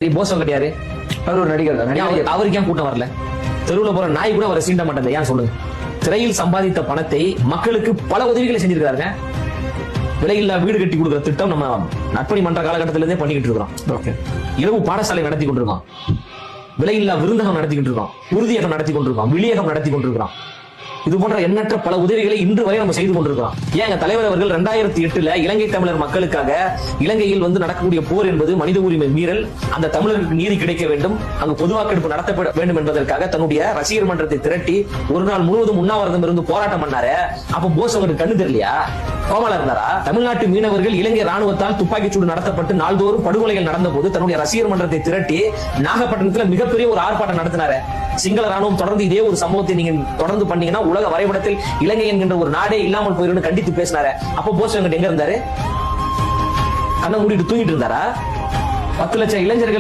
போசம் கிடையாது, அவர் ஒரு நடிகர் தான். அவருக்கு ஏன் கூட்டம் வரல? தெருவுல போற நாய் கூட அவரை சீண்ட மாட்டேன், ஏன் சொல்லுங்க? திரையில் சம்பாதித்த பணத்தை மக்களுக்கு பல உதவிகளை செஞ்சிருக்காருங்க. விலையில்லா வீடு கட்டி கொடுக்குற திட்டம் நம்ம நட்பணி மன்ற காலகட்டத்திலிருந்தே பண்ணிக்கிட்டு இருக்கிறோம். இரவு பாடசாலை நடத்தி கொண்டிருக்கோம், விலையில்லா விருந்தகம் நடத்திக்கிட்டு இருக்கோம், உறுதியகம் நடத்தி கொண்டிருக்கோம், விளியகம் நடத்தி கொண்டிருக்கிறோம். இது போன்ற எண்ணற்ற பல உதவிகளை இன்று வரை நம்ம செய்து கொண்டிருக்கிறோம். ஏன் தலைவர் அவர்கள் 2008 இலங்கை தமிழர் மக்களுக்காக இலங்கையில் நடக்கக்கூடிய போர் என்பது மனித உரிமை மீறல், அந்த தமிழருக்கு நீதி கிடைக்க வேண்டும், அங்கு பொது வாக்கெடுப்பு நடத்தப்பட வேண்டும் என்பதற்காக தன்னுடைய ரசிகர் மன்றத்தை திரட்டி ஒரு நாள் முழுவதும் உண்ணாவிரதம் இருந்து போராட்டம் பண்ணாரு. அப்ப போஸ் அவருக்கு கண்ணு தெரியலையா? கோமால இருந்தாரா? தமிழ்நாட்டு மீனவர்கள் இலங்கை ராணுவத்தால் துப்பாக்கி சூடு நடத்தப்பட்டு நாள்தோறும் படுகொலைகள் நடந்த போது தன்னுடைய ரசிகர் மன்றத்தை திரட்டி நாகப்பட்டினத்தில் மிகப்பெரிய ஒரு ஆர்ப்பாட்டம் நடத்தினாரு. சிங்கள ராணுவம் தொடர்ந்து இதே ஒரு சம்பவத்தை நீங்க தொடர்ந்து பண்ணீங்கன்னா உலக வரைபடத்தில் இலங்கை என்கின்ற ஒரு நாடே இல்லாமல் போயிருந்து கண்டித்து பேசினாரு. அப்ப போஸ் எங்க இருந்தாரு? கண்ணை மூடிட்டு தூங்கிட்டு இருந்தாரா? 10 லட்சம் இளைஞர்கள்